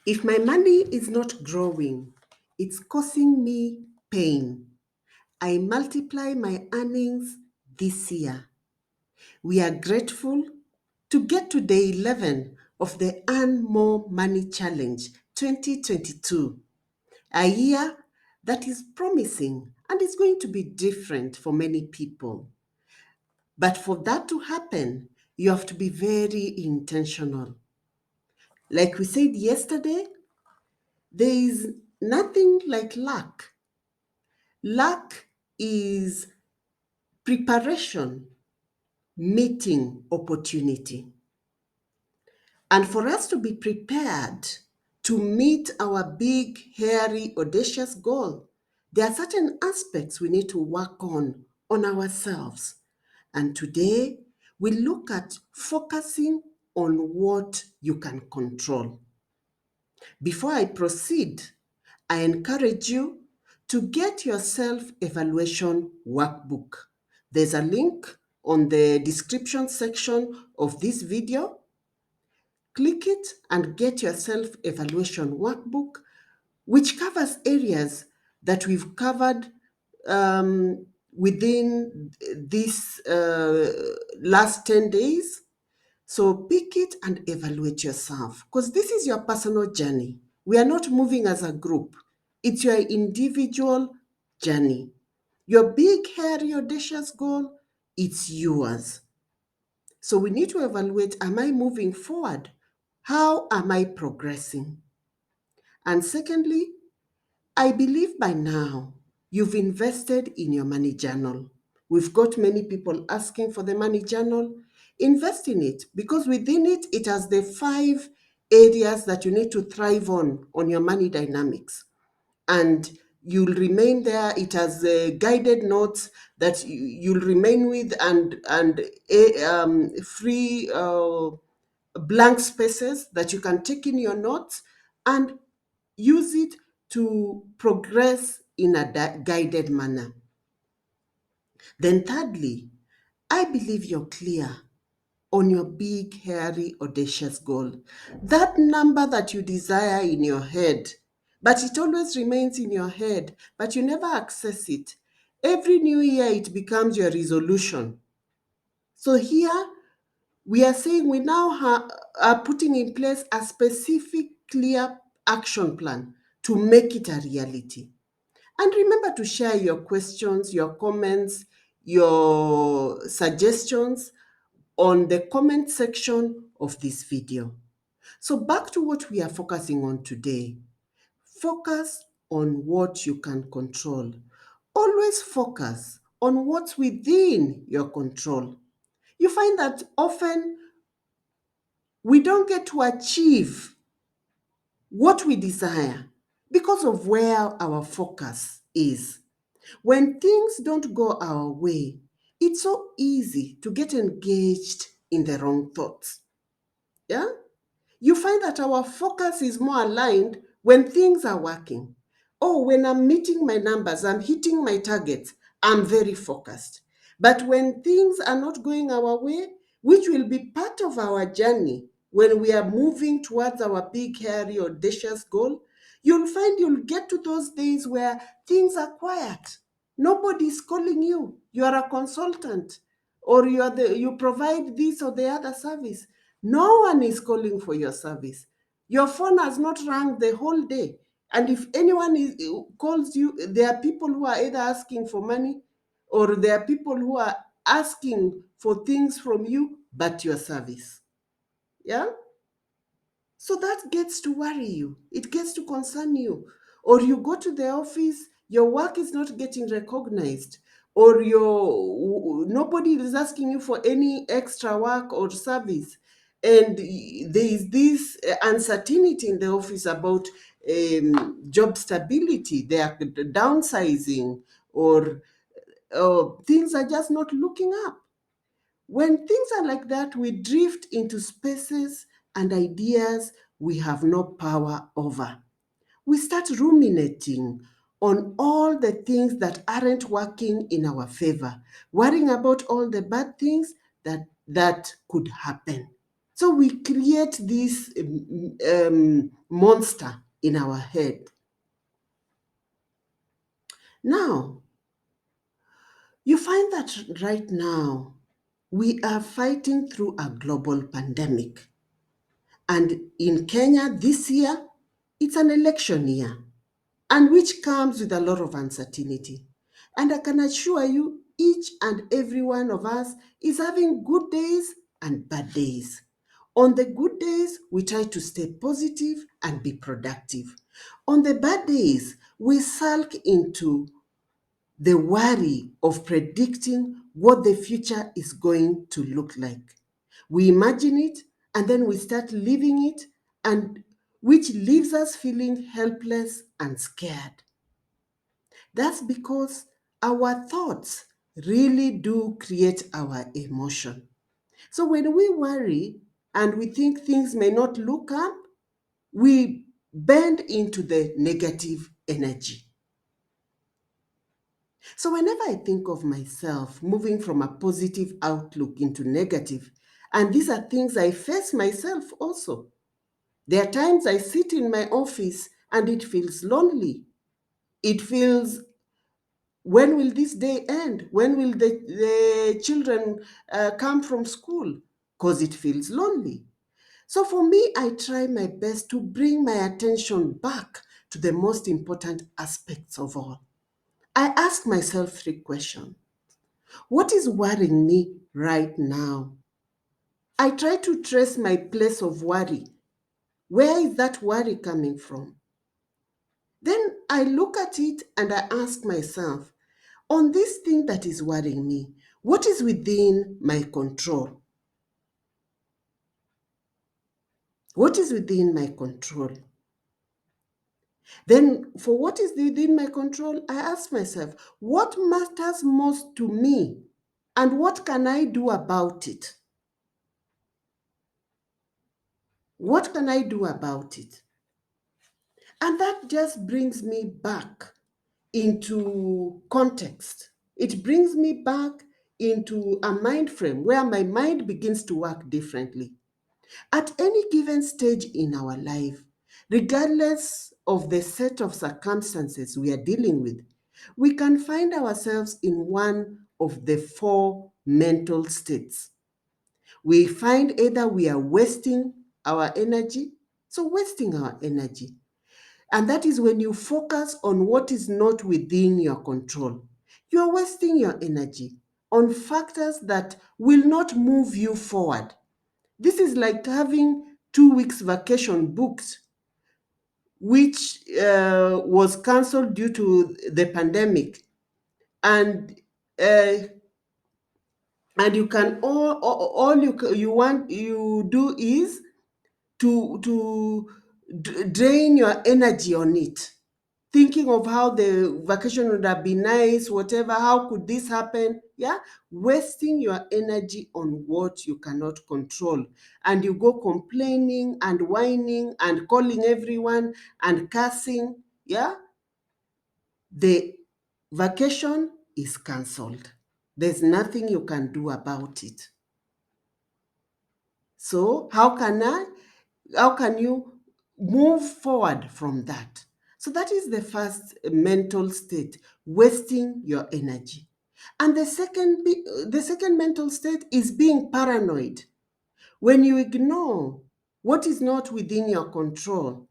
If my money is not growing, it's causing me pain. I multiply my earnings this year. We are grateful to get to day 11 of the Earn More Money Challenge 2022, a year that is promising and is going to be different for many people. But for that to happen, you have to be very intentional. Like we said yesterday, there is nothing like luck. Luck is preparation meeting opportunity. And for us to be prepared to meet our big, hairy, audacious goal, there are certain aspects we need to work on ourselves. And today, we look at focusing on what you can control. Before I proceed, I encourage you to get your self-evaluation workbook. There's a link on the description section of this video. Click it and get your self-evaluation workbook, which covers areas that we've covered within this last 10 days. So pick it and evaluate yourself, because this is your personal journey. We are not moving as a group. It's your individual journey. Your big, hairy, audacious goal, it's yours. So we need to evaluate, am I moving forward? How am I progressing? And secondly, I believe by now you've invested in your money journal. We've got many people asking for the money journal. Invest in it, because within it, it has the 5 areas that you need to thrive on your money dynamics. And you'll remain there. It has guided notes that you'll remain with, and free blank spaces that you can take in your notes and use it to progress in a guided manner. Then thirdly, I believe you're clear on your big, hairy, audacious goal. That number that you desire in your head, but it always remains in your head, but you never access it. Every new year, it becomes your resolution. So here, we are saying we now are putting in place a specific, clear action plan to make it a reality. And remember to share your questions, your comments, your suggestions on the comment section of this video. So back to what we are focusing on today. Focus on what you can control. Always focus on what's within your control. You find that often we don't get to achieve what we desire because of where our focus is. When things don't go our way, it's so easy to get engaged in the wrong thoughts. Yeah? You find that our focus is more aligned when things are working. Oh, when I'm meeting my numbers, I'm hitting my targets, I'm very focused. But when things are not going our way, which will be part of our journey when we are moving towards our big, hairy, audacious goal, you'll find you'll get to those days where things are quiet. Nobody's calling you. You are a consultant, or you provide this or the other service. No one is calling for your service. Your phone has not rang the whole day. And if anyone calls you, there are people who are either asking for money, or there are people who are asking for things from you, but your service. Yeah? So that gets to worry you. It gets to concern you. Or you go to the office, your work is not getting recognized, or nobody is asking you for any extra work or service. And there is this uncertainty in the office about job stability. They are downsizing, or things are just not looking up. When things are like that, we drift into spaces and ideas we have no power over. We start ruminating on all the things that aren't working in our favor, worrying about all the bad things that could happen. So we create this monster in our head. Now, you find that right now we are fighting through a global pandemic. And in Kenya this year, it's an election year, and which comes with a lot of uncertainty. And I can assure you, each and every one of us is having good days and bad days. On the good days, we try to stay positive and be productive. On the bad days, we sulk into the worry of predicting what the future is going to look like. We imagine it and then we start living it, and which leaves us feeling helpless and scared. That's because our thoughts really do create our emotion. So when we worry and we think things may not look up, we bend into the negative energy. So whenever I think of myself moving from a positive outlook into negative, and these are things I face myself also. There are times I sit in my office and it feels lonely. It feels, when will this day end? When will the children come from school? Because it feels lonely. So for me, I try my best to bring my attention back to the most important aspects of all. I ask myself three questions. What is worrying me right now? I try to trace my place of worry. Where is that worry coming from? Then I look at it and I ask myself, on this thing that is worrying me, what is within my control? What is within my control? Then, for what is within my control, I ask myself, what matters most to me and what can I do about it? What can I do about it? And that just brings me back into context. It brings me back into a mind frame where my mind begins to work differently. At any given stage in our life, regardless of the set of circumstances we are dealing with, we can find ourselves in one of the four mental states. We find either we are wasting our energy, so wasting our energy. And that is when you focus on what is not within your control. You are wasting your energy on factors that will not move you forward. This is like having 2 weeks vacation booked, which was cancelled due to the pandemic. And uh, and you can all you want you do is to drain your energy on it, thinking of how the vacation would have been nice, whatever, how could this happen? Yeah, wasting your energy on what you cannot control. And you go complaining and whining and calling everyone and cursing. Yeah, the vacation is cancelled. There's nothing you can do about it. So how can you move forward from that? So that is the first mental state, wasting your energy. And the second mental state is being paranoid. When you ignore what is not within your control,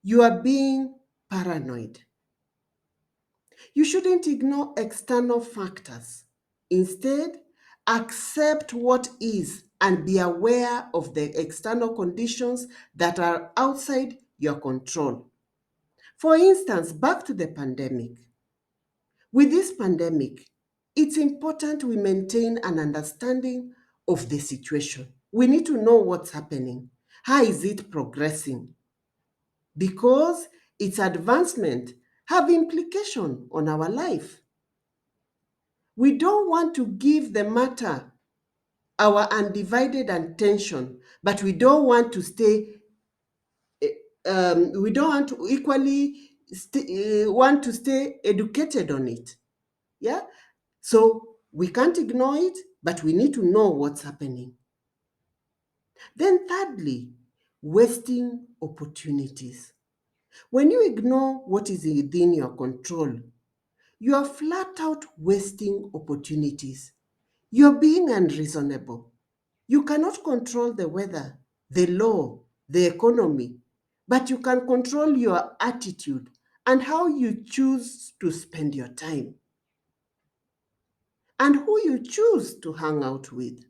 you are being paranoid. You shouldn't ignore external factors. Instead, accept what is and be aware of the external conditions that are outside your control. For instance, back to the pandemic. With this pandemic, it's important we maintain an understanding of the situation. We need to know what's happening. How is it progressing? Because its advancement have implication on our life. We don't want to give the matter our undivided attention, but we don't want to equally want to stay educated on it. Yeah. So we can't ignore it, but we need to know what's happening. Then, thirdly, wasting opportunities. When you ignore what is within your control, you are flat out wasting opportunities. You're being unreasonable. You cannot control the weather, the law, the economy, but you can control your attitude and how you choose to spend your time and who you choose to hang out with.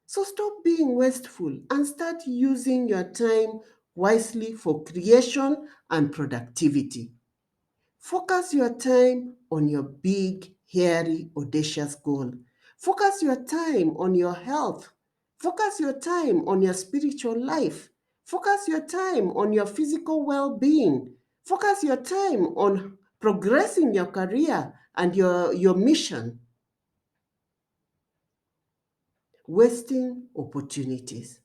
So stop being wasteful and start using your time wisely for creation and productivity. Focus your time on your big, hairy, audacious goal. Focus your time on your health. Focus your time on your spiritual life. Focus your time on your physical well being. Focus your time on progressing your career and your mission. Wasting opportunities.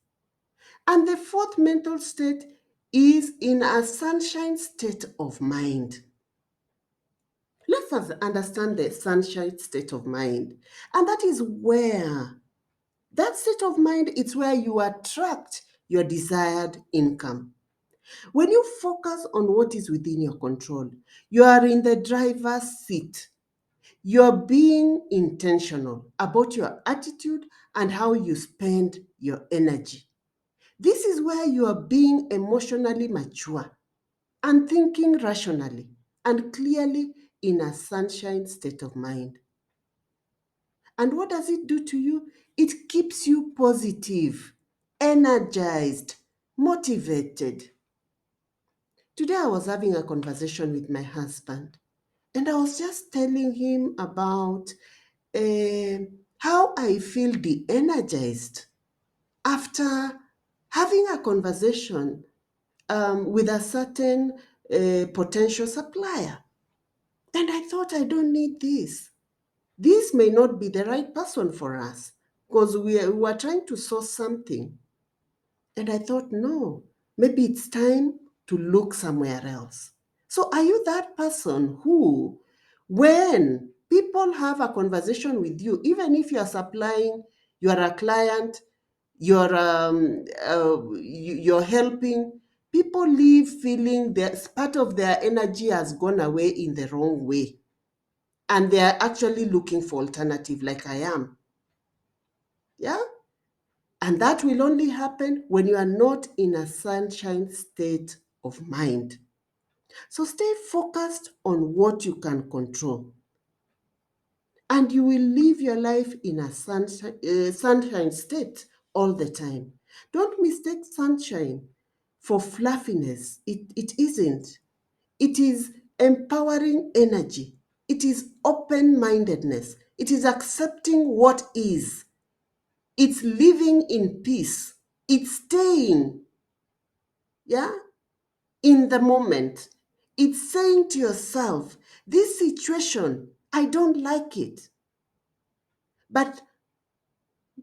And the fourth mental state is in a sunshine state of mind. Let us understand the sunshine state of mind. And that is where, that state of mind is where you attract your desired income. When you focus on what is within your control, you are in the driver's seat. You're being intentional about your attitude and how you spend your energy. This is where you are being emotionally mature and thinking rationally and clearly in a sunshine state of mind. And what does it do to you? It keeps you positive, energized, motivated. Today I was having a conversation with my husband, and I was just telling him about how I feel de energized after having a conversation with a certain potential supplier. And I thought, I don't need this. This may not be the right person for us because we are trying to source something. And I thought, no, maybe it's time to look somewhere else. So, are you that person who, when people have a conversation with you, even if you are supplying, you are a client, you're helping, people leave feeling that part of their energy has gone away in the wrong way, and they are actually looking for alternative like I am. Yeah? And that will only happen when you are not in a sunshine state of mind. So stay focused on what you can control, and you will live your life in a sunshine state all the time. Don't mistake sunshine for fluffiness. It isn't. It is empowering energy. It is open mindedness. It is accepting what is. It's living in peace. It's staying, yeah, in the moment. It's saying to yourself, this situation, I don't like it, but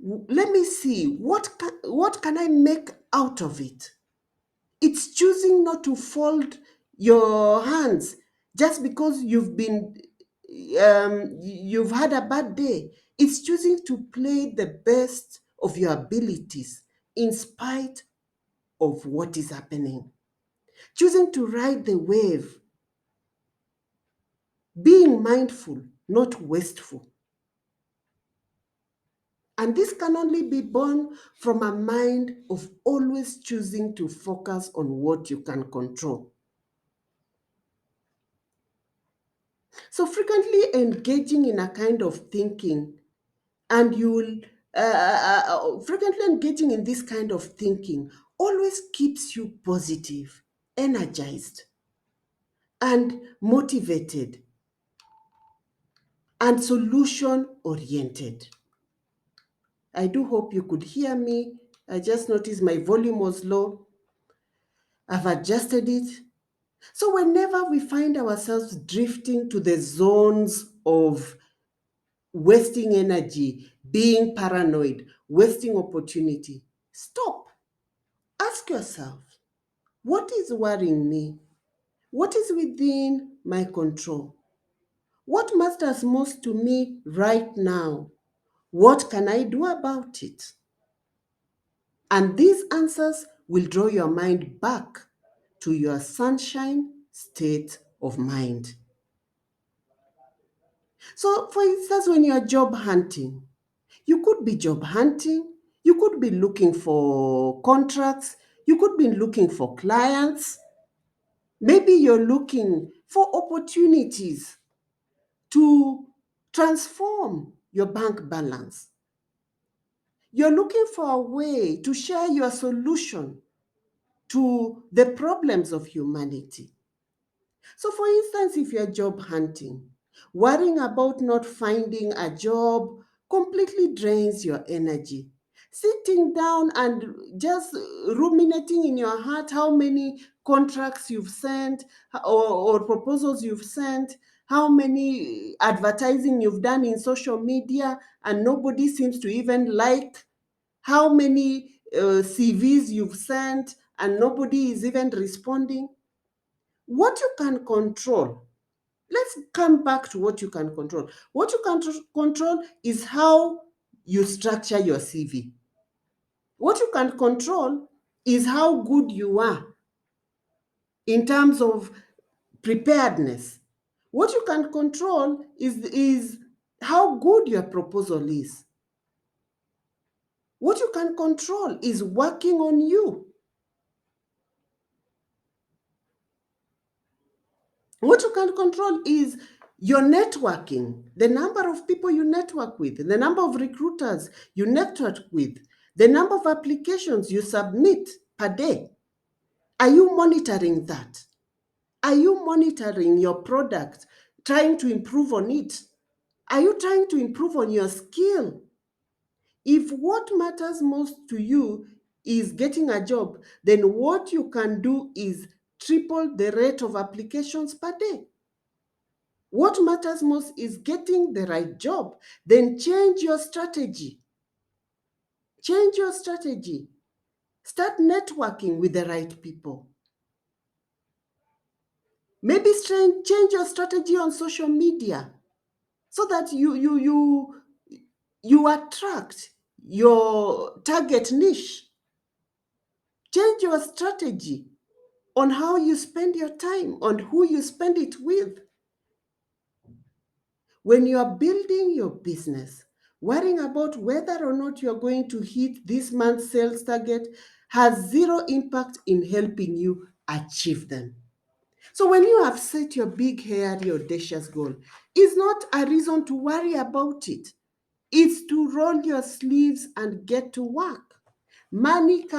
let me see what can I make out of it. It's choosing not to fold your hands just because you've had a bad day. It's choosing to play the best of your abilities in spite of what is happening. Choosing to ride the wave, being mindful, not wasteful. And this can only be born from a mind of always choosing to focus on what you can control. So, frequently engaging in a kind of thinking, and you will frequently engaging in this kind of thinking always keeps you positive, energized, and motivated, and solution oriented. I do hope you could hear me. I just noticed my volume was low. I've adjusted it. So, whenever we find ourselves drifting to the zones of wasting energy, being paranoid, wasting opportunity, stop. Ask yourself, what is worrying me? What is within my control? What matters most to me right now? What can I do about it? And these answers will draw your mind back to your sunshine state of mind. So, for instance, when you're job hunting, you could be job hunting, you could be looking for contracts, you could be looking for clients, maybe you're looking for opportunities to transform your bank balance. You're looking for a way to share your solution to the problems of humanity. So, for instance, if you're job hunting, worrying about not finding a job completely drains your energy. Sitting down and just ruminating in your heart how many contracts you've sent or proposals you've sent, how many advertising you've done in social media and nobody seems to even like, how many CVs you've sent and nobody is even responding. What you can control, let's come back to what you can control. What you can control is how you structure your CV. What you can control is how good you are in terms of preparedness. What you can control is how good your proposal is. What you can control is working on you. What you can control is your networking, the number of people you network with, the number of recruiters you network with, the number of applications you submit per day. Are you monitoring that? Are you monitoring your product, trying to improve on it? Are you trying to improve on your skill? If what matters most to you is getting a job, then what you can do is triple the rate of applications per day. What matters most is getting the right job. Then change your strategy. Change your strategy. Start networking with the right people. Maybe change your strategy on social media so that you attract your target niche. Change your strategy on how you spend your time, on who you spend it with. When you are building your business, worrying about whether or not you're going to hit this month's sales target has zero impact in helping you achieve them. So when you have set your big, hairy, audacious goal, it's not a reason to worry about it. It's to roll your sleeves and get to work. Money comes